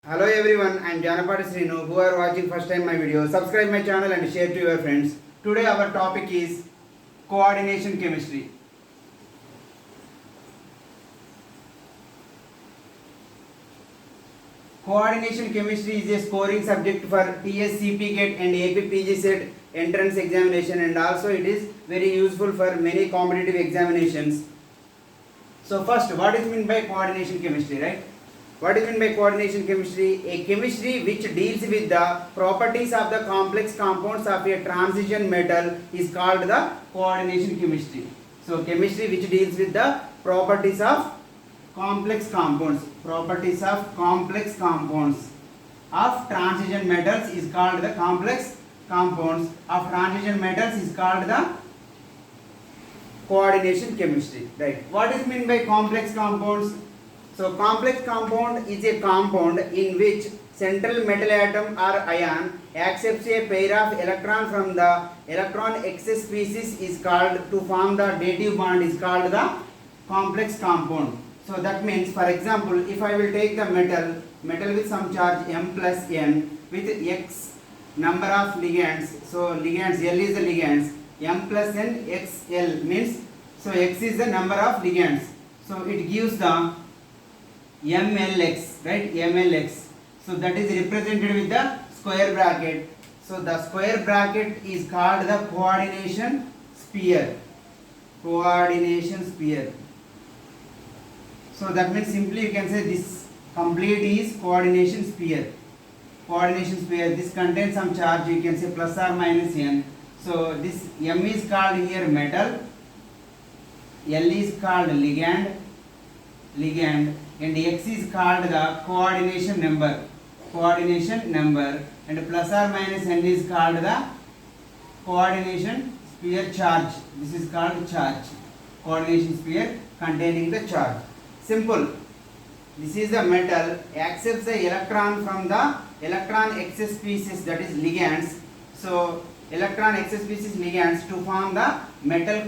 Hello everyone, I am Janapati Srinu. Who are watching first time my video, subscribe my channel and share to your friends. Today our topic is coordination chemistry. Coordination chemistry is a scoring subject for TSCP GATE and APPG set entrance examination, and also it is very useful for many competitive examinations. So first, what is meant by coordination chemistry, right? What is meant by coordination chemistry? A chemistry which deals with the properties of the complex compounds of a transition metal is called the coordination chemistry. So chemistry which deals with the properties of complex compounds, of transition metals is called the complex compounds of transition metals is called the coordination chemistry, right? What is meant by complex compounds? So complex compound is a compound in which central metal atom or ion accepts a pair of electron from the electron excess species is called to form the dative bond is called the complex compound. So that means, for example, if I will take the metal with some charge M plus N with X number of ligands, so ligands, L is the ligands, M plus N XL means, so X is the number of ligands, so it gives the MLX, right? MLX. So that is represented with the square bracket. So the square bracket is called the coordination sphere. Coordination sphere. So that means simply you can say this complete is coordination sphere. Coordination sphere. This contains some charge. You can say plus or minus N. So this M is called here metal. L is called ligand, and X is called the coordination number, and plus or minus N is called the coordination sphere charge. This is called charge. Coordination sphere containing the charge. Simple. This is the metal accepts the electron from the electron excess species, that is ligands. So electron excess species ligands to form the metal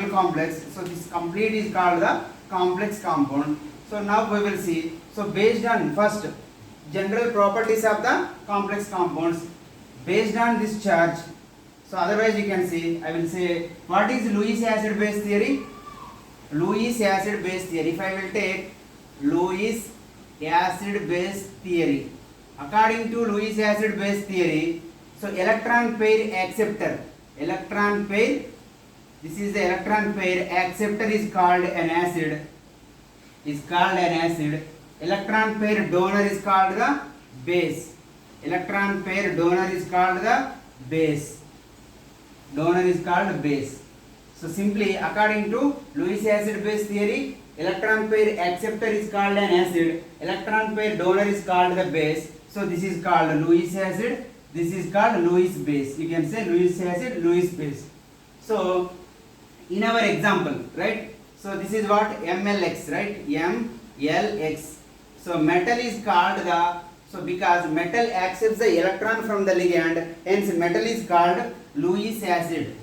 complex. So this complete is called the complex compound. So now we will see. So based on first general properties of the complex compounds, based on this charge. So otherwise you can see, I will say, what is Lewis acid base theory? Lewis acid base theory. If I will take Lewis acid base theory, according to Lewis acid base theory, so electron pair acceptor, this is the electron pair acceptor is called an acid, electron pair donor is called the base, donor is called base. So simply according to Lewis acid base theory, electron pair acceptor is called an acid, electron pair donor is called the base. So this is called Lewis acid, this is called Lewis base. You can say Lewis acid, Lewis base. So in our example, right? So this is what MLX, right? MLX. So metal is called the, so because metal accepts the electron from the ligand, hence metal is called Lewis acid.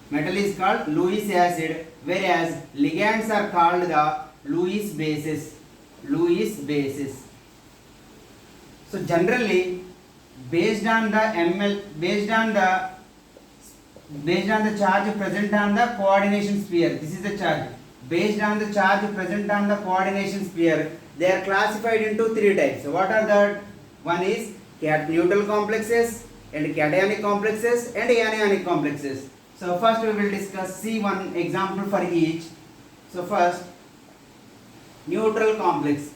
Whereas ligands are called the Lewis bases. So generally, based on the charge present on the coordination sphere, this is the charge. Based on the charge present on the coordination sphere, they are classified into three types. So what are that? One is neutral complexes, and cationic complexes, and anionic complexes. So first we will see one example for each. So first, neutral complex,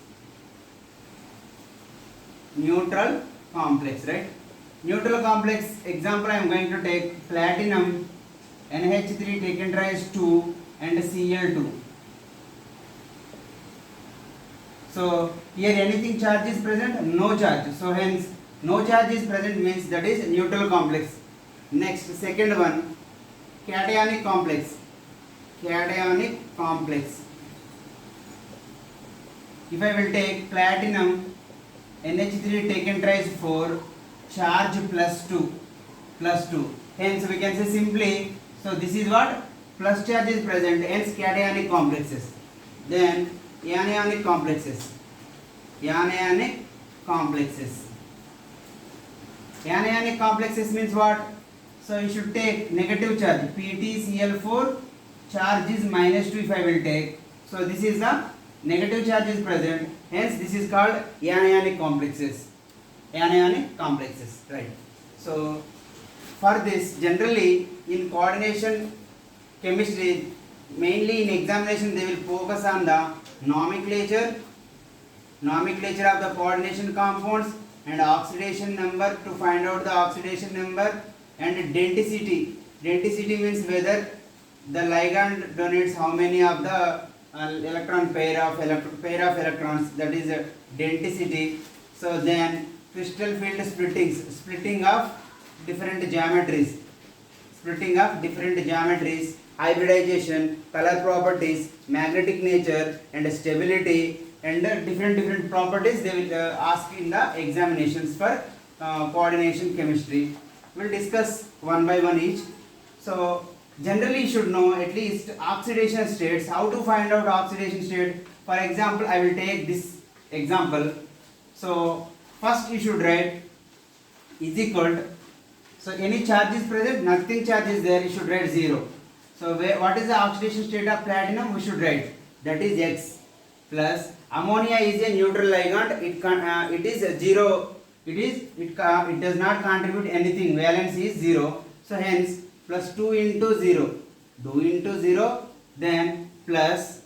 right? Neutral complex example I am going to take platinum, NH3 taken rise 2 and Cl2. So here anything charge is present? No charge. So hence no charge is present means that is neutral complex. Next, second one, cationic complex. If I will take platinum, NH3 taken rise 4, charge plus 2. Hence we can say simply, so this is what? Plus charge is present, hence cationic complexes. Then anionic complexes. anionic complexes. Anionic complexes means what? So you should take negative charge. PtCl4 charge is -2 if I will take. So this is the negative charge is present. Hence this is called anionic complexes. Anionic complexes, right? So for this, generally in coordination chemistry, mainly in examination they will focus on the nomenclature of the coordination compounds and oxidation number to find out the oxidation number, and denticity. Denticity means whether the ligand donates how many of the electron pair of electrons, that is denticity. So then crystal field splitting of different geometries, hybridization, color properties, magnetic nature and stability, and different properties they will ask in the examinations for coordination chemistry. We will discuss one by one each. So generally you should know at least oxidation states, how to find out oxidation state. For example, I will take this example. So first you should write is equal to, so any charge is present, nothing charge is there, you should write 0. So what is the oxidation state of platinum? We should write that is X, plus ammonia is a neutral ligand, it is 0, it does not contribute anything, valence is 0. So hence plus 2 into 0, then plus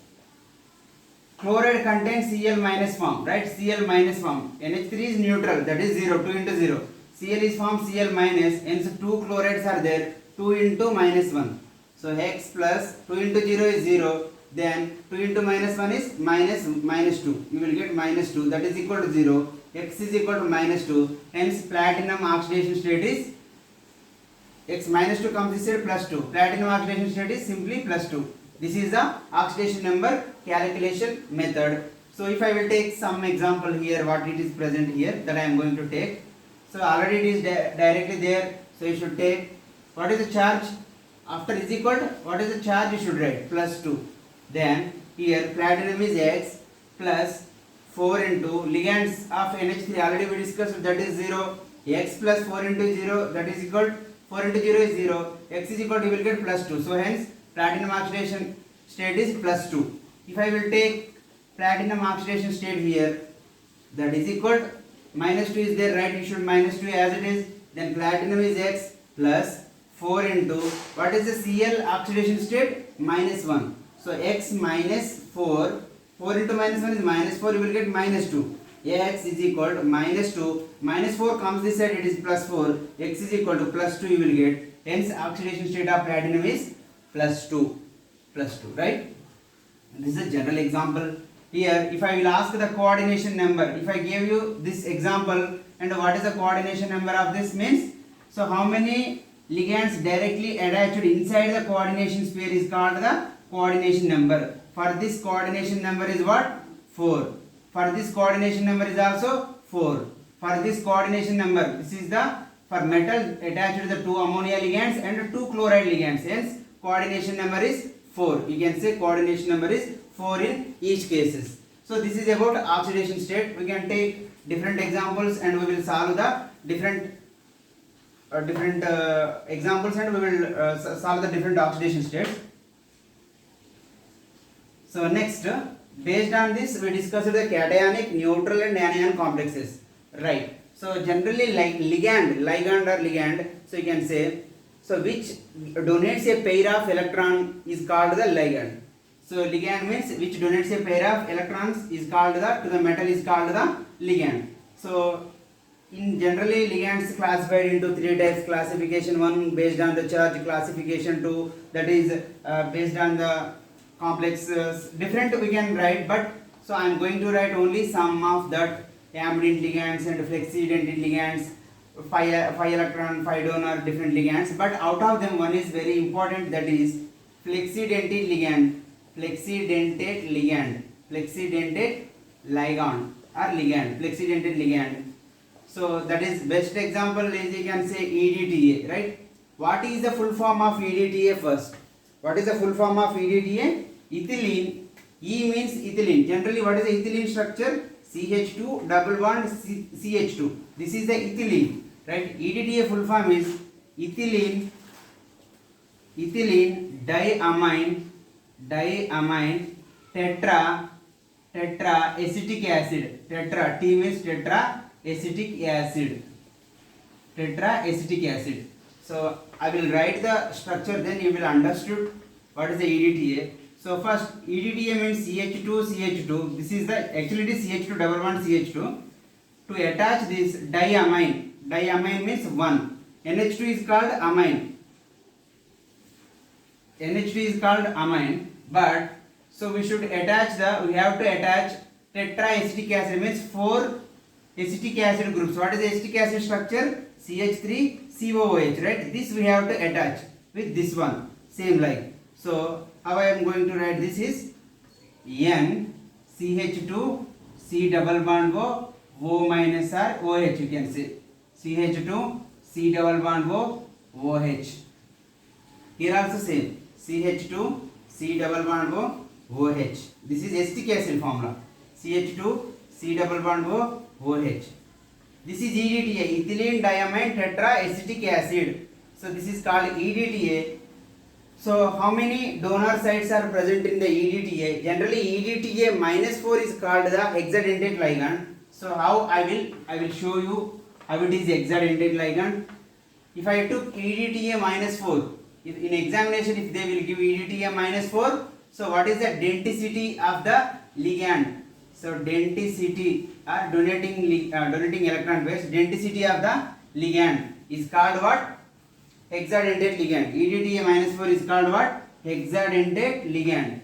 chloride contains Cl minus form, right? Cl minus form. NH3 is neutral, that is 0, 2 into 0. Cl is formed Cl minus, hence 2 chlorides are there, 2 into minus 1. So X plus 2 into 0 is 0, then 2 into minus 1 is minus 2. You will get minus 2, that is equal to 0. X is equal to minus 2, hence platinum oxidation state is X minus 2 comes this side plus 2. Platinum oxidation state is simply plus 2. This is the oxidation number calculation method. So if I will take some example here, what it is present here, that I am going to take. So already it is directly there. So you should take, what is the charge? After is equal to, what is the charge? You should write plus 2. Then here platinum is X plus 4 into ligands of NH3 already we discussed, that is 0. X plus 4 into 0, that is equal to 4 into 0 is 0. X is equal to, you will get plus 2. So hence platinum oxidation state is plus 2. If I will take platinum oxidation state here, that is equal to minus 2 is there, right? You should minus 2 as it is. Then platinum is X plus 4 into, what is the Cl oxidation state? Minus 1. So X minus 4, 4 into minus 1 is minus 4, you will get minus 2. X is equal to minus 2, minus 4 comes this side, it is plus 4, X is equal to plus 2 you will get. Hence oxidation state of platinum is plus 2, right? This is a general example. Here if I will ask the coordination number, if I give you this example, and what is the coordination number of this means, so how many ligands directly attached inside the coordination sphere is called the coordination number. For this coordination number is what? 4. For this coordination number is also 4. For this coordination number, this is the, for metal attached to the 2 ammonia ligands and 2 chloride ligands, hence coordination number is 4. You can say coordination number is 4 in each cases. So this is about oxidation state. We can take different examples and we will solve the different examples, and we will solve the different oxidation states. So next, based on this we discussed the cationic, neutral and anion complexes, right? So generally like ligand, so you can say, so which donates a pair of electron is called the ligand. So ligand means which donates a pair of electrons is called to the metal is called the ligand. So in generally ligands classified into 3 types classification. 1 based on the charge, classification 2 that is based on the complex, different we can write, but so I am going to write only some of that: ambient ligands and flexidentate ligands, 5 electron, 5 donor, different ligands. But out of them one is very important, that is flexidentate ligand, flexidentate ligand. So that is best example is, you can say EDTA, right? What is the full form of EDTA first? What is the full form of EDTA? Ethylene. E means ethylene. Generally what is the ethylene structure? CH2 double bond CH2. This is the ethylene, right? EDTA full form is ethylene diamine tetra acetic acid. Tetra, T means tetra acetic acid. So I will write the structure, then you will understood what is the EDTA. So first EDTA means CH2. This is the actually it is CH2 double bond CH2. To attach this diamine means 1. NH2 is called amine. NH2 is called amine, but so we have to attach tetraacetic acid means 4 acetic acid groups. What is the acetic acid structure? CH3COOH, right? This we have to attach with this one, same like. So how I am going to write this is NCH2 C double bond O minus or OH, you can say CH2 C double bond OH. Here also same CH2 C double bond OH. This is acetic acid formula. CH2 C double bond OH. This is EDTA, ethylene diamine tetraacetic acid. So this is called EDTA. So how many donor sites are present in the EDTA? Generally EDTA -4 is called the hexadentate ligand. So how I will show you how it is hexadentate ligand. If I took EDTA -4, if in examination if they will give EDTA -4, so what is the denticity of the ligand? So denticity or donating electron pairs, denticity of the ligand is called what? Hexadentate ligand. EDTA -4 is called what? Hexadentate ligand.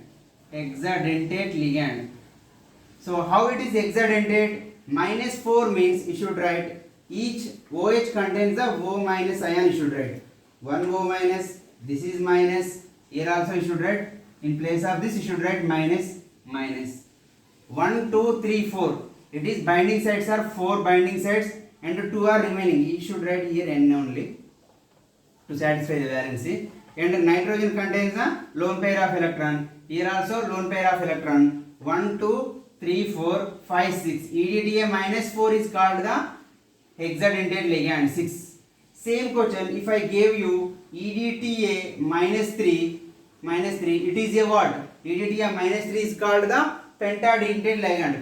So how it is hexadentate? -4 means you should write each OH contains the O minus ion, you should write 1 O minus, this is minus, here also you should write, in place of this you should write minus. 1, 2, 3, 4. It is binding sites are 4 binding sites and 2 are remaining. You should write here N only to satisfy the valency. And nitrogen contains a lone pair of electron. Here also lone pair of electron. 1, 2, 3, 4, 5, 6. EDTA -4 is called the hexadentate ligand. 6. Same question, if I gave you EDTA -3, it is a what? EDTA -3 is called the pentadentate ligand.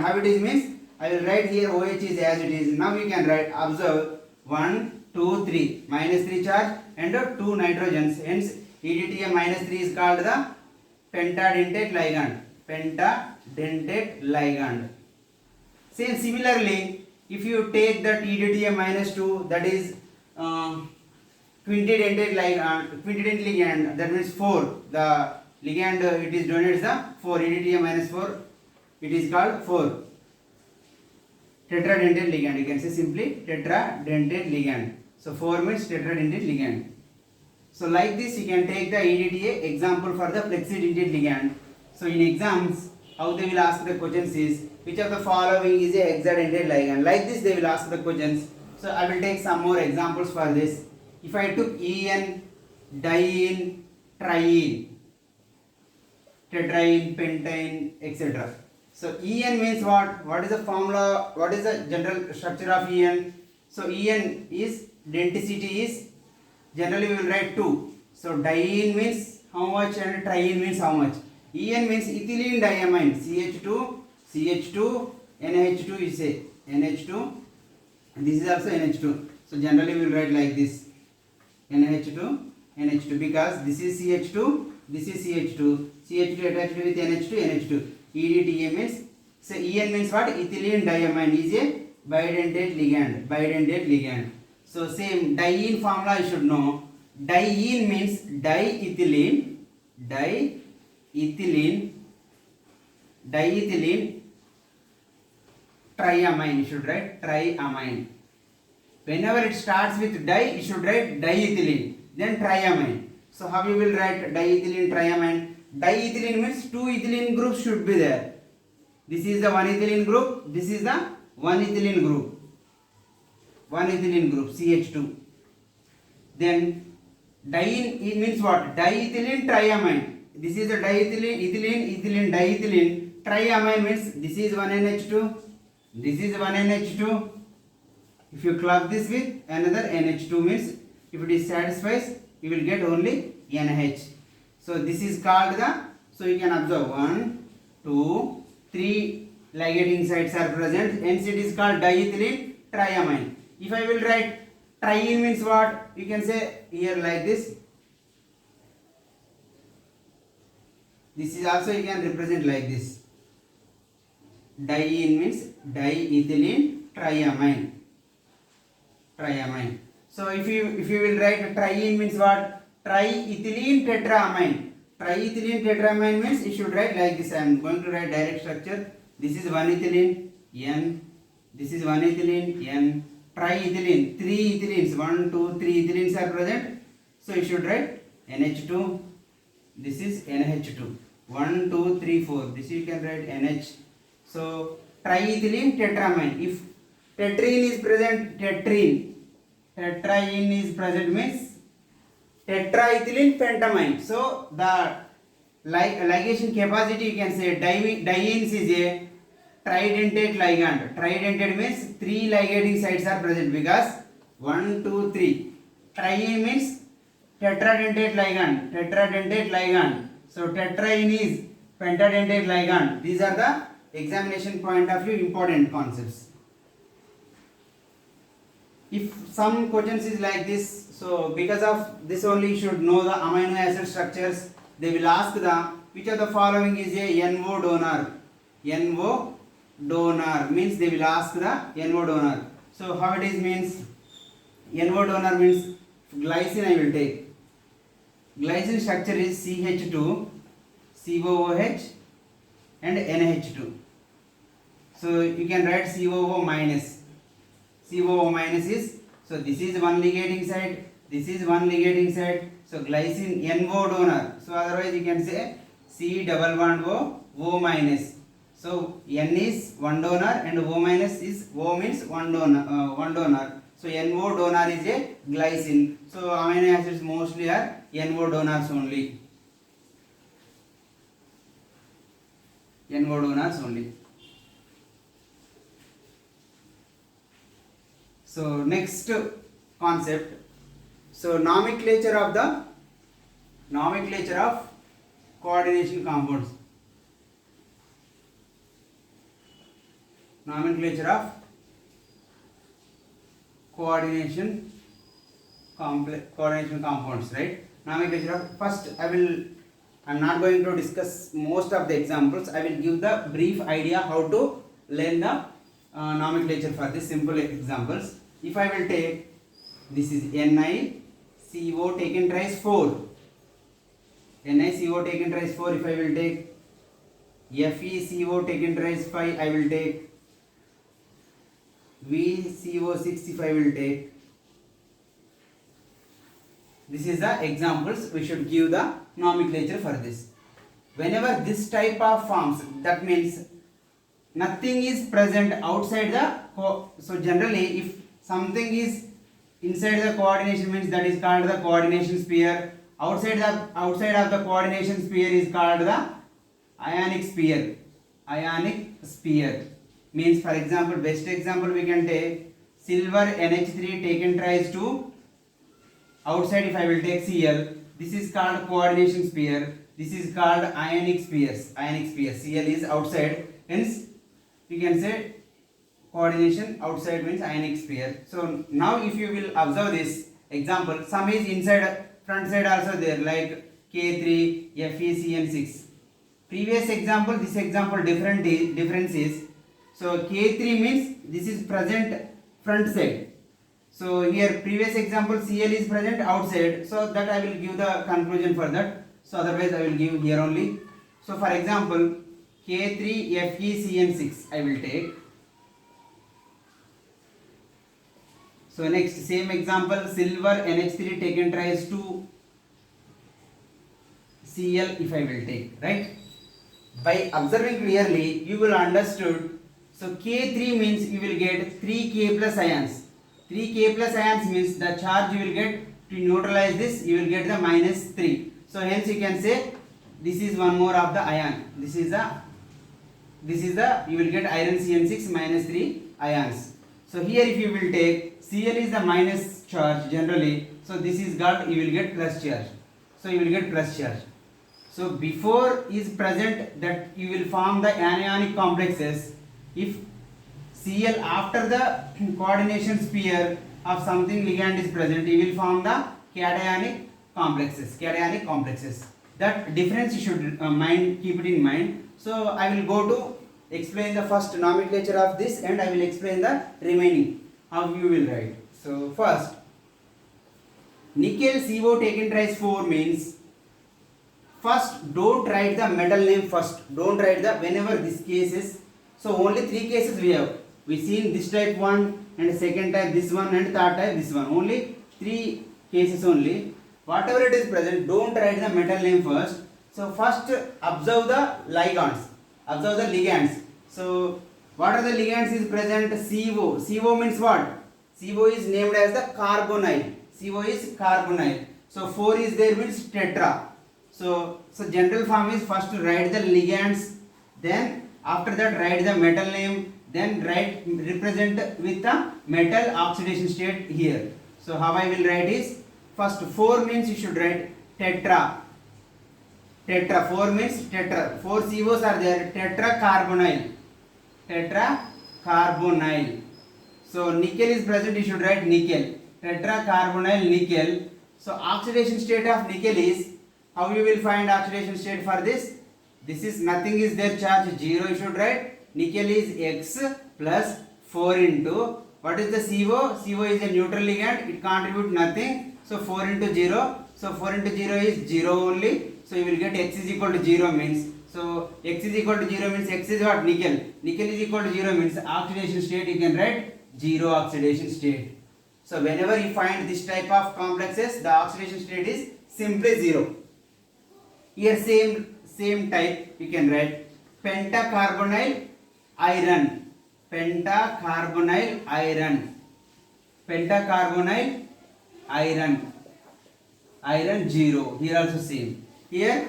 How it is means? I will write here OH is as it is. Now you can write, observe 1, 2, 3, -3 charge and 2 nitrogens. Hence EDTA -3 is called the pentadentate ligand. Same similarly, if you take that EDTA -2, that is quintidentate ligand, that means 4. The ligand it is donated the 4. EDTA -4, it is called 4. Tetradentate ligand, you can say simply tetradentate ligand. So 4 means tetradentate ligand. So like this you can take the EDTA example for the plexidentate ligand. So in exams how they will ask the questions is, which of the following is a hexadentate ligand? Like this they will ask the questions. So I will take some more examples for this. If I took EN, diene, triene, tetraene, pentane, etc. So EN means what? What is the formula? What is the general structure of EN? So EN is denticity is, generally we will write 2. So diene means how much and triene means how much. EN means ethylene diamine, CH2, NH2 you say, NH2, and this is also NH2. So generally we will write like this, NH2, because this is CH2, this is CH2 attached with NH2. EDTA means, so EN means what? Ethylene diamine is a bidentate ligand. So same diene formula you should know. Diene means diethylene triamine, you should write triamine. Whenever it starts with di, you should write diethylene, then triamine. So how you will write diethylene triamine? Diethylene means 2 ethylene groups should be there. This is the 1 ethylene group, this is the 1 ethylene group, CH2. Then diene means what? Diethylene triamine. This is the diethylene, ethylene, diethylene, triamine means this is one NH2, this is one NH2. If you club this with another NH2 means if it is satisfies, you will get only NH. So this is called the, so you can observe 1, 2, 3 ligating sites are present, hence it is called diethylene triamine. If I will write triene means what? You can say here like this. This is also you can represent like this. Diene means diethylene triamine. Triamine. So if you will write triene means what? Triethylene tetraamine. Triethylene tetraamine means you should write like this. I am going to write direct structure. This is 1 ethylene N. This is 1 ethylene N. Triethylene, 3 ethylenes, 1, 2, 3 ethylenes are present. So you should write NH2. This is NH2. 1, 2, 3, 4. This you can write NH. So triethylene tetramine. If tetrene is present, tetraene is present means tetraethylene pentamine. So the ligation capacity you can say dienes is a tridentate ligand. Tridentate means 3 ligating sites are present because 1, 2, 3. Triene means tetradentate ligand. Tetradentate ligand. So tetraene is pentadentate ligand. These are the examination point of view important concepts. If some questions is like this, so because of this only you should know the amino acid structures. They will ask the which of the following is a NO donor. NO donor means they will ask the NO donor. So how it is means NO donor means glycine I will take. Glycine structure is CH2, COOH and NH2. So you can write COO minus. COO minus is, so this is one ligating site, this is one ligating site. So glycine NO donor. So otherwise you can say C double bond O minus. So N is one donor and O minus is O means one donor. So NO donor is a glycine. So amino acids mostly are NO donors only. NO donors only. So next concept. So nomenclature of coordination compounds. Nomenclature of coordination compounds, right? Nomenclature of, first I'm not going to discuss most of the examples. I will give the brief idea how to learn the nomenclature for this simple examples. If I will take, this is NiCO taken twice 4. NiCO taken twice 4. If I will take FeCO taken twice 5, I will take VCO6 if I will take. This is the examples. We should give the nomenclature for this. Whenever this type of forms, that means nothing is present outside the so generally if something is inside the coordination means that is called the coordination sphere. Outside of the coordination sphere is called the ionic sphere. Ionic sphere means, for example, best example we can take silver NH3 taken twice to outside. If I will take Cl, this is called coordination sphere. This is called ionic spheres. Ionic sphere. Cl is outside. Hence you can say coordination outside means ionic sphere. So now if you will observe this example, some is inside, front side also there, like K3, FeCN6. Previous example, this example difference is, so K3 means this is present front side. So here previous example Cl is present outside. So that I will give the conclusion for that. So otherwise I will give here only. So for example K3 FeCN6 I will take. So next same example silver NH3 taken twice to Cl if I will take, right? By observing clearly you will understood. So K3 means you will get 3K plus ions. 3K plus ions means the charge you will get to neutralize this, you will get the -3. So hence you can say this is one more of the ion. This is a this is the, you will get iron CN6 minus 3 ions. So here if you will take Cl is the minus charge generally, so this is got, you will get plus charge. So you will get plus charge. So before is present that you will form the anionic complexes. If Cl after the coordination sphere of something ligand is present, you will form the cationic complexes. Cationic complexes. That difference you should keep it in mind. So I will go to explain the first nomenclature of this, and I will explain the remaining how you will write. So first, nickel CO taken twice 4 means, first don't write the metal name first. Don't write the, whenever this case is, so only 3 cases we have. We seen this type 1, and second type this one, and third type this one. Only 3 cases only. Whatever it is present, don't write the metal name first. So first observe the ligands. Observe the ligands. So what are the ligands is present? CO. CO means what? CO is named as the carbonyl. CO is carbonyl. So 4 is there means tetra. So general form is first write the ligands, then after that write the metal name, then write represent with the metal oxidation state here. So how I will write is, first 4 means you should write tetra. Tetra, 4 means tetra. 4 COs are there. Tetracarbonyl. Tetracarbonyl. So nickel is present, you should write nickel. Tetracarbonyl nickel. So oxidation state of nickel is, how you will find oxidation state for this? This is nothing is there, charge 0 you should write. Nickel is X plus 4 into, what is the CO? CO is a neutral ligand, it contribute nothing. So 4 into 0. So 4 into 0 is 0 only. So you will get X is equal to 0 means, so X is equal to 0 means X is what? Nickel. Nickel is equal to 0 means oxidation state you can write 0 oxidation state. So whenever you find this type of complexes, the oxidation state is simply 0. Here same type you can write pentacarbonyl iron. Pentacarbonyl iron. Pentacarbonyl iron. Iron 0. Here also same. Here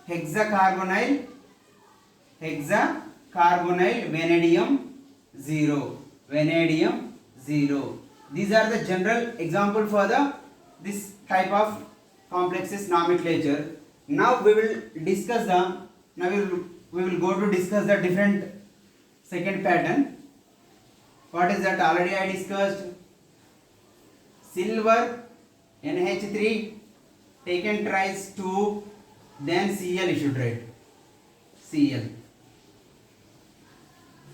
hexacarbonyl vanadium 0. Vanadium 0. These are the general example for the this type of complexes nomenclature. Now we will discuss the, we will go to discuss the different second pattern. What is that? Already I discussed. Silver NH3 taken twice 2, then Cl you should write. Cl.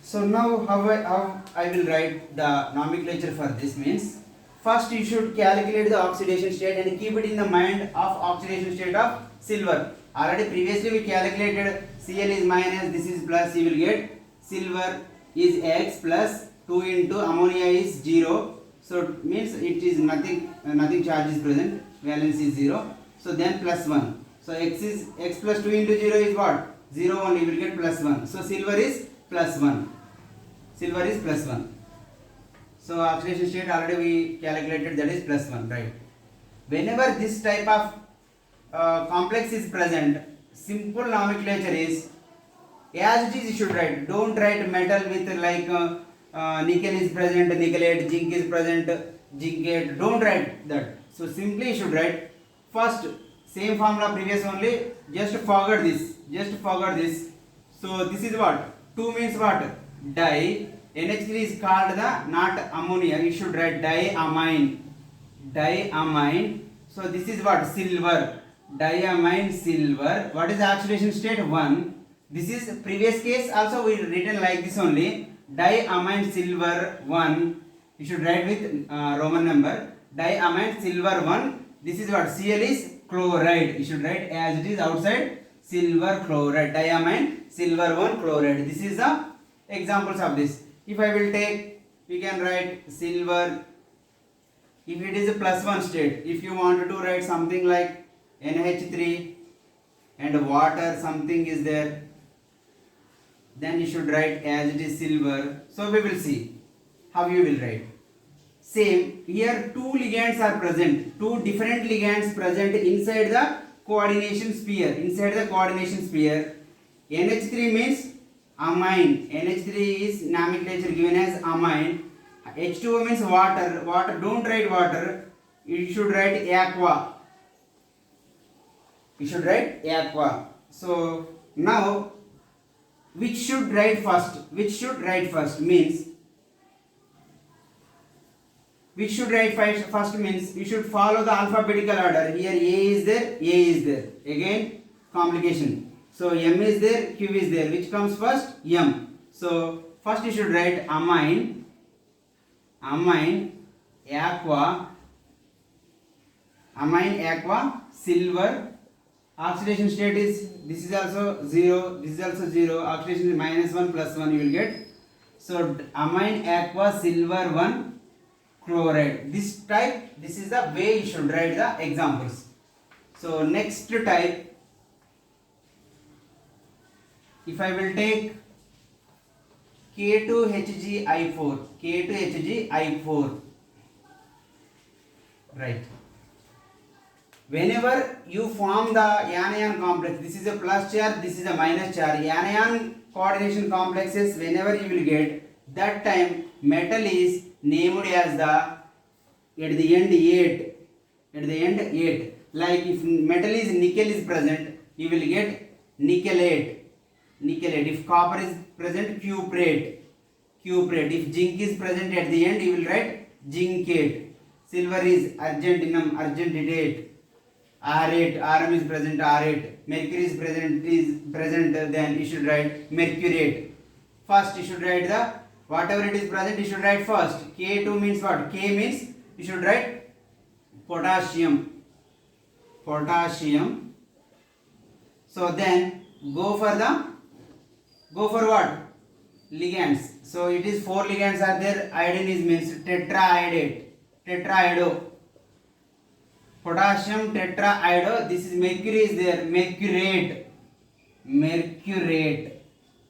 So now how I will write the nomenclature for this means, first you should calculate the oxidation state and keep it in the mind of oxidation state of silver. Already previously we calculated Cl is minus, this is plus, you will get silver is X plus 2 into ammonia is 0. So it means it is nothing charge is present, valence is 0. So then plus 1. So X plus 2 into 0 is what? 0 only, you will get plus 1. So silver is plus 1. Silver is plus 1. So oxidation state already we calculated, that is plus 1, right? Whenever this type of complex is present, simple nomenclature is, as it is you should write. Don't write metal with like nickel is present, nickelate, zinc is present, zincate. Don't write that. So simply you should write first same formula previous only, just forget this. So this is what? 2 means what? Di. NH3 is called the not ammonia. You should write diamine. So this is what? Silver. Diamine silver. What is the oxidation state? 1. This is previous case also we written like this only. Diamine silver 1. You should write with Roman number. Diamine silver 1. This is what? Cl is chloride. You should write as it is outside. Silver chloride. Diamine silver 1 chloride. This is the examples of this. If I will take, we can write silver. If it is a plus 1 state, if you want to write something like NH3 and water something is there, then you should write as it is silver. So we will see how you will write. Same here, 2 ligands are present, 2 different ligands present inside the coordination sphere. NH3 means amine. NH3 is nomenclature given as amine. H2O means water. Water, don't write water, you should write aqua. You should write aqua. So now which should write first? Which should write first means, which should write first means you should follow the alphabetical order. Here A is there, A is there. Again complication. So M is there, Q is there. Which comes first? M. So first you should write amine, amine, aqua, amine, aqua, silver. Oxidation state is, this is also 0, this is also 0. Oxidation is -1 +1 you will get. So amine, aqua, silver 1, chloride. This type, this is the way you should write the examples. So next type, if I will take K2HgI4, K2HgI4, right. Whenever you form the anion complex, this is a plus charge, this is a minus charge, anion coordination complexes, whenever you will get, that time metal is named as the, at the end 8, at the end 8. Like if metal is nickel is present, you will get nickelate, nickelate. If copper is present, cuprate, cuprate. If zinc is present at the end, you will write zincate. Silver is argentinum, argentinate. R8, Rm is present, R8. Mercury is present, then you should write mercurate. First you should write the, whatever it is present you should write first. K2 means what? K means you should write potassium, potassium. So then go for what? Ligands. So it is 4 ligands are there. Iodine is means tetraiodate, tetraido. Potassium tetraido. This is mercury is there, mercurate, mercurate,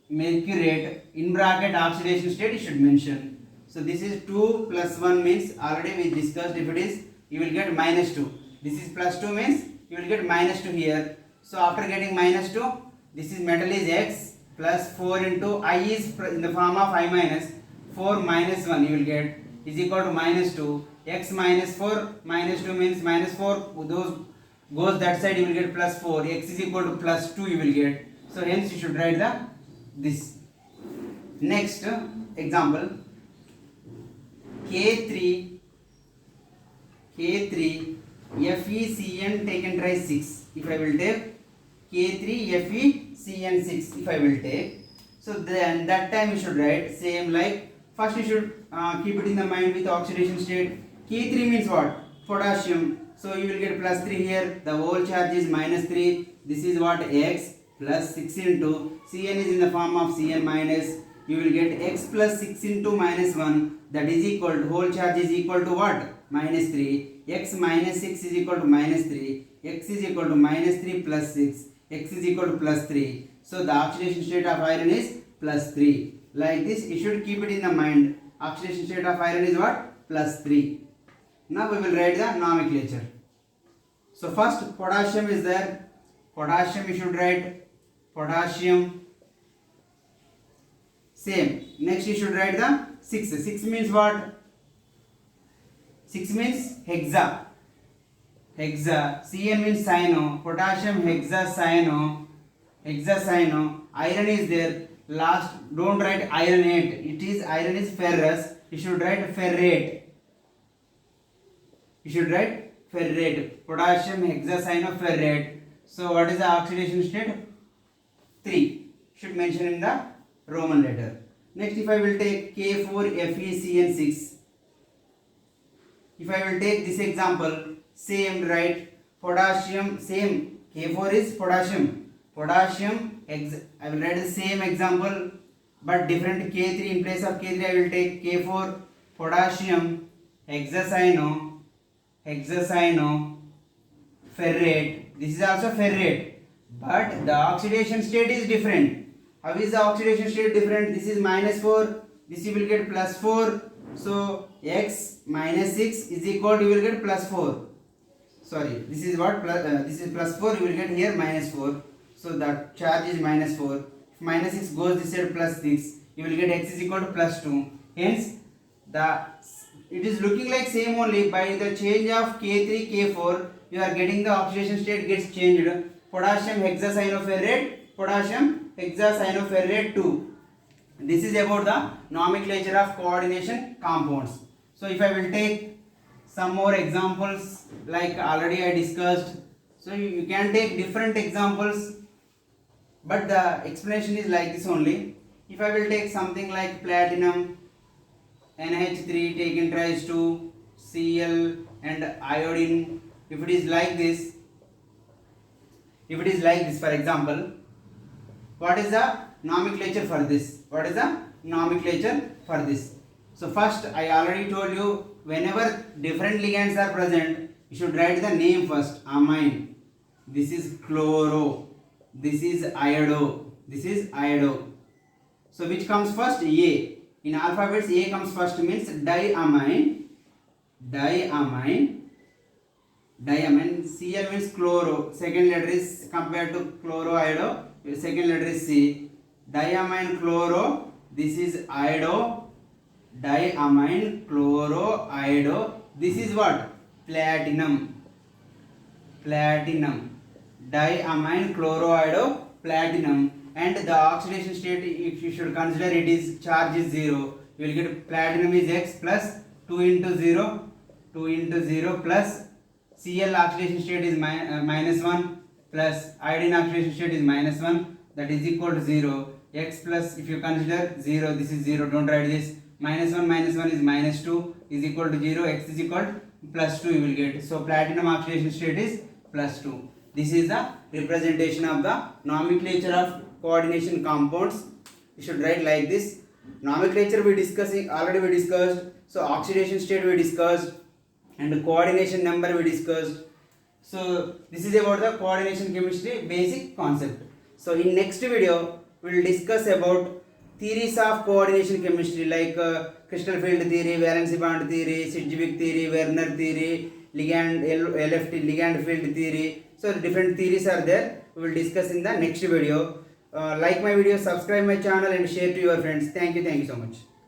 mercurate. In bracket oxidation state you should mention. So this is 2 + 1 means, already we discussed, if it is you will get -2. This is +2 means you will get -2 here. So after getting -2, this is metal is X plus 4 into I is in the form of I minus 4 minus 1 you will get is equal to -2. X minus 4 -2 means -4, those goes that side you will get +4. X is equal to +2 you will get. So hence you should write the this. Next example, K3 FeCN taken try 6. If I will take K3 FeCN6, if I will take, so then that time you should write same like first you should keep it in the mind with oxidation state. K3 means what? Potassium. So you will get +3 here. The whole charge is -3. This is what? X plus 6 into Cn is in the form of Cn minus. You will get X plus 6 into -1. That is equal to, whole charge is equal to what? -3. X minus 6 is equal to -3. X is equal to -3 plus 6. X is equal to +3. So the oxidation state of iron is +3. Like this you should keep it in the mind. Oxidation state of iron is what? +3. Now we will write the nomenclature. So first potassium is there. Potassium you should write potassium. Same. Next you should write the 6. 6 means what? 6 means hexa. Hexa. Cn means cyano. Potassium hexacyano. Hexacyano. Iron is there. Last, don't write ironate. It is, iron is ferrous. You should write ferrate. You should write ferrate. Potassium hexacyanoferrate. So what is the oxidation state? 3. Should mention in the Roman letter. Next, if I will take K4 FeCN6. If I will take this example, same, right? Potassium, same. K4 is potassium. Potassium, I will write the same example but different. K3, in place of K3 I will take K4 potassium hexacyanoferrate. This is also ferrate, but the oxidation state is different. How is the oxidation state different? This is -4, this you will get +4. So X minus 6 is equal to, you will get +4. Sorry, this is what? This is +4, you will get here -4. So the charge is -4. If minus 6 goes this side plus 6. You will get x is equal to plus 2. Hence, it is looking like same only. By the change of K3, K4, you are getting the oxidation state gets changed. Potassium hexacyanoferrate, potassium hexacyanoferrate 2. This is about the nomenclature of coordination compounds. So if I will take some more examples like already I discussed. So you can take different examples, but the explanation is like this only. If I will take something like platinum, NH3 taken tries to Cl and iodine. If it is like this, for example, what is the nomenclature for this? What is the nomenclature for this? So first, I already told you, whenever different ligands are present, you should write the name first. Amine. This is chloro. This is iodo. This is iodo. So which comes first? A. In alphabets, A comes first means diamine. Diamine. Cl means chloro. Second letter is compared to chloroiodo. Second letter is C. Diamine chloro. This is iodo. Diamine chloroiodo. This is what? Platinum. Platinum. Diamine chloroiodo, platinum. And the oxidation state, if you should consider it is charge is 0, you will get platinum is X plus 2 into 0 plus Cl oxidation state is minus 1 plus iodine oxidation state is minus 1, that is equal to 0. X plus, if you consider 0, this is 0, don't write this. Minus 1 is minus 2 is equal to 0, X is equal to plus 2 you will get. So platinum oxidation state is plus 2. This is the representation of the nomenclature of coordination compounds. You should write like this. Nomenclature we discussed. So oxidation state we discussed, and coordination number we discussed. So this is about the coordination chemistry basic concept. So in next video we will discuss about theories of coordination chemistry like crystal field theory, valency bond theory, Sedgwick theory, Werner theory, ligand LFT ligand field theory. So different theories are there. We will discuss in the next video. Like my video, subscribe my channel and share to your friends. Thank you so much.